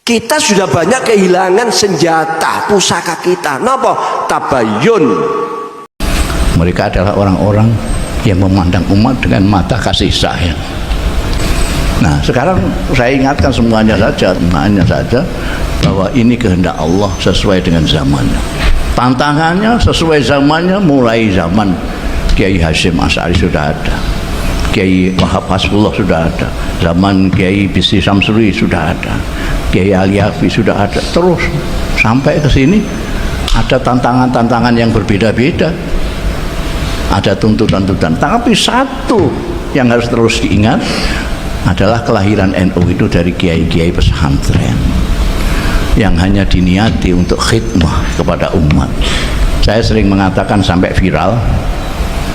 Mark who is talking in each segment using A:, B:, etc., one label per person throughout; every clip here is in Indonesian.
A: Kita sudah banyak kehilangan senjata pusaka kita. Napa? Tabayun.
B: Mereka adalah orang-orang yang memandang umat dengan mata kasih sayang. Nah, sekarang saya ingatkan semuanya saja bahwa ini kehendak Allah sesuai dengan zamannya. Tantangannya sesuai zamannya, mulai zaman Kiai Hasyim Asy'ari sudah ada, Kiai Wahab Hasbullah sudah ada, zaman Kiai Bisri Samsuri sudah ada, Kiai Aliafi sudah ada, terus sampai ke sini ada tantangan-tantangan yang berbeda-beda, ada tuntutan-tuntutan. Tapi satu yang harus terus diingat adalah kelahiran NU itu dari kiai-kiai pesantren yang hanya diniati untuk khidmah kepada umat. Saya sering mengatakan sampai viral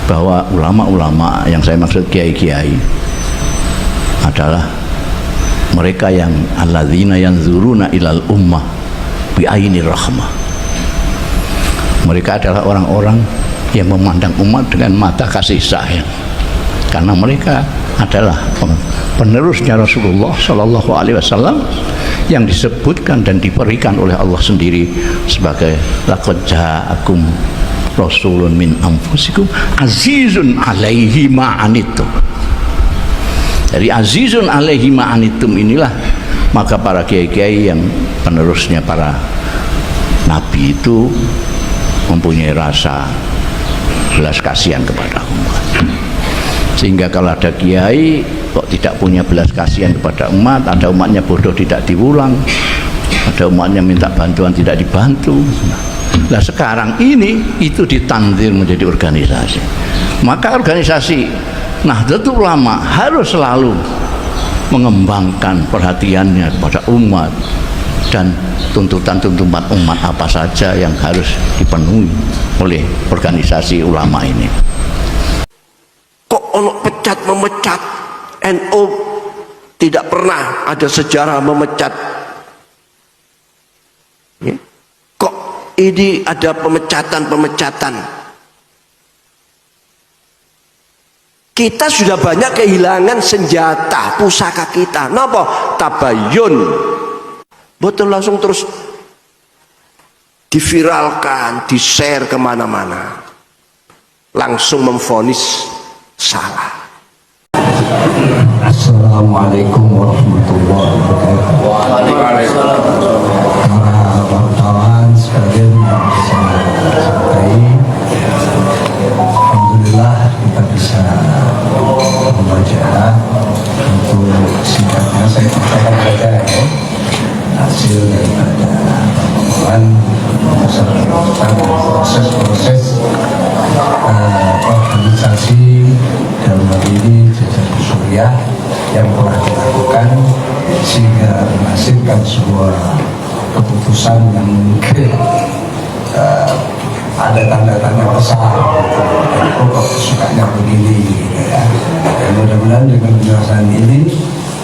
B: bahwa ulama-ulama yang saya maksud kiai-kiai adalah mereka yang alladzina yanzuruna ilal ummah bi'ainir rahmah. Mereka adalah orang-orang yang memandang umat dengan mata kasih sayang, karena mereka adalah penerusnya Rasulullah Shallallahu Alaihi Wasallam yang disebutkan dan diberikan oleh Allah sendiri sebagai laqad ja'akum rasulun min anfusikum azizun alaihi ma'anittum. Dari azizun alaihi ma'anittum inilah maka para kiai-kiai yang penerusnya para nabi itu mempunyai rasa belas kasihan kepada umat. Sehingga kalau ada kiai kok tidak punya belas kasihan kepada umat, ada umatnya bodoh tidak diulang, ada umatnya minta bantuan tidak dibantu. Nah sekarang ini itu ditanzir menjadi organisasi. Maka organisasi Nahdlatul Ulama harus selalu mengembangkan perhatiannya kepada umat dan tuntutan-tuntutan umat apa saja yang harus dipenuhi oleh organisasi ulama ini.
A: Kok ono pecat memecat? NU tidak pernah ada sejarah memecat. Ya. Kok ini ada pemecatan-pemecatan? Kita sudah banyak kehilangan senjata pusaka kita. Napa? Tabayun. Betul, langsung terus diviralkan, di-share kemana-mana, langsung memvonis salah.
C: Assalamualaikum warahmatullahi wabarakatuh. Waalaikumsalam. Para wartawan sekalian yang saya cintai, alhamdulillah kita bisa membaca untuk singkatnya saya katakan saja ya, hasil daripada pertemuan proses-proses organisasi dalam hal ini jajaran Suriah yang telah dilakukan sehingga menghasilkan sebuah keputusan yang mungkin ada tanda-tanda besar dan kok sukanya begini ya. Dan mudah-mudahan dengan penjelasan ini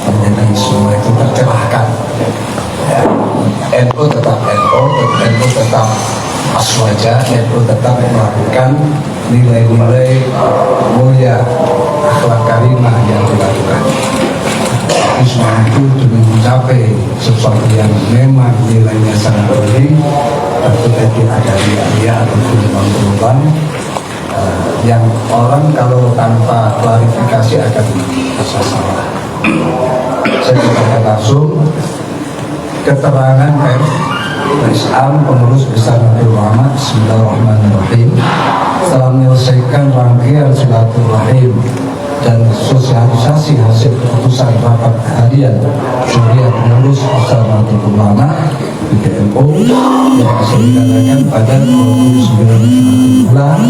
C: menjadi semua itu tercerahkan ya. NU tetap NU, NU tetap aswaja, NU tetap melakukan nilai-nilai mulia akhlak karimah yang dilakukan. Tapi semua itu demi mencapai sesuatu yang memang nilainya sangat tinggi, tentu saja ada ria-ria atau perubahan yang orang kalau tanpa klarifikasi akan bisa salah. Saya katakan langsung keterangan Islam pengurus besar Nahdlatul Ulama Bismillahirrahmanirrahim telah menyelesaikan rangkaian silaturahim dan sosialisasi hasil keputusan rapat harian Suriah pengurus besar Nahdlatul Ulama PBNU yang diselenggarakan pada 29 bulan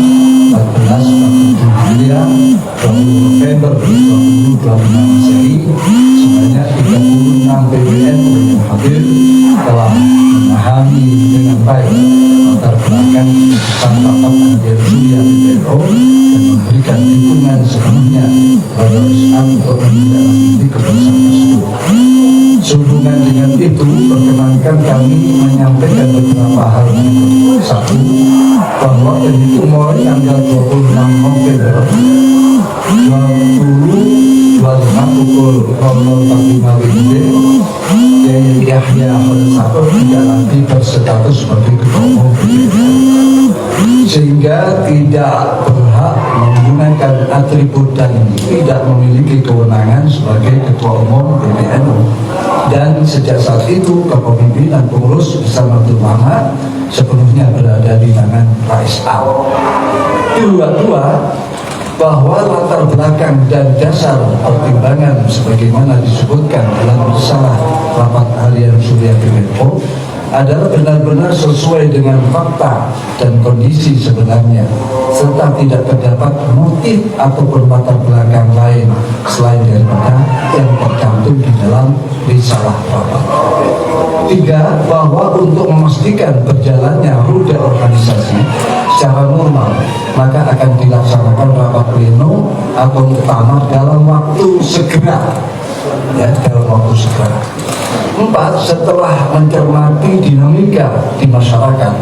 C: 14 November 2026 Masehi sebanyak 36 PBNU yang hadir telah memahami dengan baik latar belakang keputusan rapat harian Suriah PBNU dan memberikan dukungan sepenuhnya pada Islam untuk menindaklanjuti keputusan tersebut. Sehubungan dengan itu, perkenankan kami menyampaikan beberapa hal berikut. Satu, bahwa terhitung mulai tanggal 26 November 2025 pukul 00.45 WIB, Yahya Khalifatul tidak lagi berstatus sebagai ketua umum sehingga tidak berhak menggunakan atribut dan tidak memiliki kewenangan sebagai ketua umum PBNU. Dan sejak saat itu kepemimpinan pengurus bersama ulama sepenuhnya berada di tangan Rais Am. Dua-dua bahwa latar belakang dan dasar pertimbangan sebagaimana disebutkan dalam risalah rapat harian Surya Kemenko adalah benar-benar sesuai dengan fakta dan kondisi sebenarnya, serta tidak terdapat motif ataupun latar belakang lain selain daripada yang tercantum di dalam risalah rapat. Tiga, bahwa untuk memastikan berjalannya roda organisasi secara normal, maka akan dilaksanakan rapat pleno atau muktamar dalam waktu segera, ya, dalam waktu segera. Empat, setelah mencermati dinamika di masyarakat,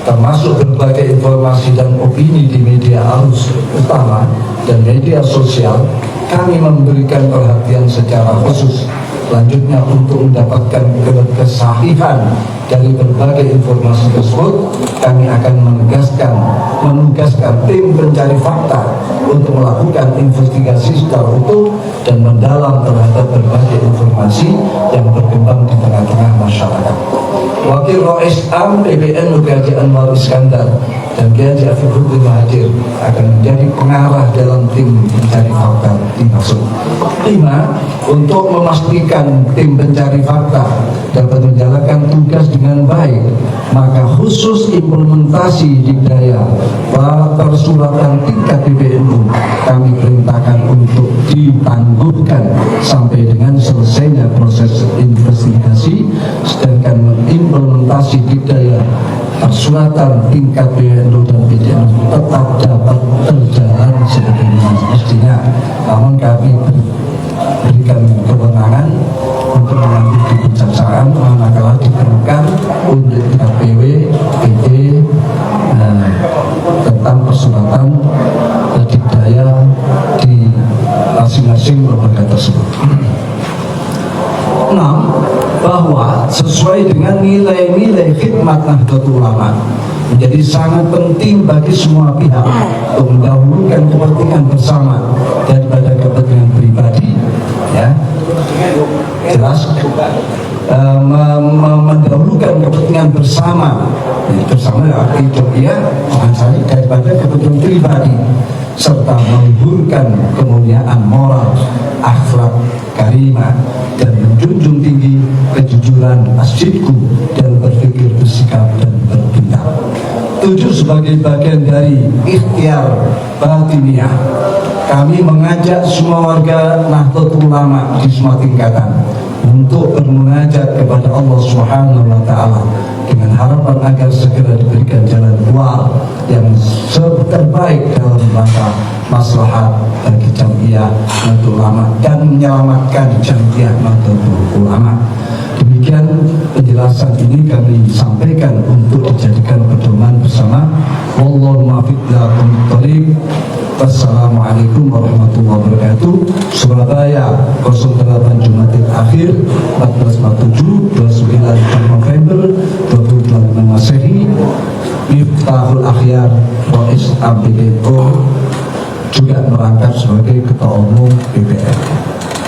C: termasuk berbagai informasi dan opini di media arus utama dan media sosial, kami memberikan perhatian secara khusus selanjutnya untuk mendapatkan kesahihan dari berbagai informasi tersebut. Kami akan menugaskan tim pencari fakta untuk melakukan investigasi secara utuh dan mendalam terhadap berbagai informasi yang berkembang di tengah-tengah masyarakat. Wakil Rais Am PBNU Kiai Anwar Iskandar dan Kiai Afifuddin Muhajir akan menjadi pengarah dalam tim pencari fakta dimaksud. 5. Untuk memastikan tim pencari fakta dapat menjalankan tugas dengan baik, maka khusus implementasi dikdaya persuratan tingkat PBNU kami perintahkan untuk ditangguhkan sampai dengan selesainya proses investigasi, sedangkan mengimplementasi dikdaya persuratan tingkat PBNU dan PBNU tetap dapat berjalan sebagaimana mestinya. Namun kami berikan kewenangan untuk mengambil kebijaksanaan manakala diperlukan untuk KPW, PT tentang persuratan dikdaya di masing-masing lembaga tersebut. 6. Bahwa sesuai dengan nilai-nilai khidmat Nahdlatul Ulama, menjadi sangat penting bagi semua pihak untuk mendahulukan kepentingan bersama daripada kepentingan pribadi, ya, jelas, mendahulukan kepentingan bersama, bersama arti ya, mengancari daripada kepentingan pribadi, serta meluhurkan kemuliaan moral, akhlak karimah, dan menjunjung tinggi kejujuran, asyidku, dan berpikir bersikap dan bertindak. 7. Sebagai bagian dari ikhtiar batiniah, kami mengajak semua warga Nahdlatul Ulama di semua tingkatan untuk bermunajat kepada Allah Subhanahu wa Ta'ala dengan harapan agar segera diberikan jalan keluar yang terbaik dalam rangka maslahat bagi Jam'iyah Nahdlatul Ulama dan menyelamatkan Jam'iyah Nahdlatul Ulama. Demikian penjelasan ini kami sampaikan untuk dijadikan pedoman bersama. Wallahu muwaffiq ila aqwamit thoriq. Wassalamualaikum warahmatullahi wabarakatuh. Surabaya 08 Jumatil Akhir 1447 29 November 2025 Masehi. Miftahul Akhyar Rais ABNO juga merangkap sebagai Ketua Umum PBN.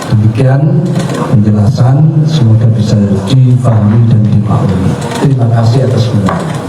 C: Demikian penjelasan, semoga bisa difahami dan dimaklumi. Terima kasih atas pendengarannya.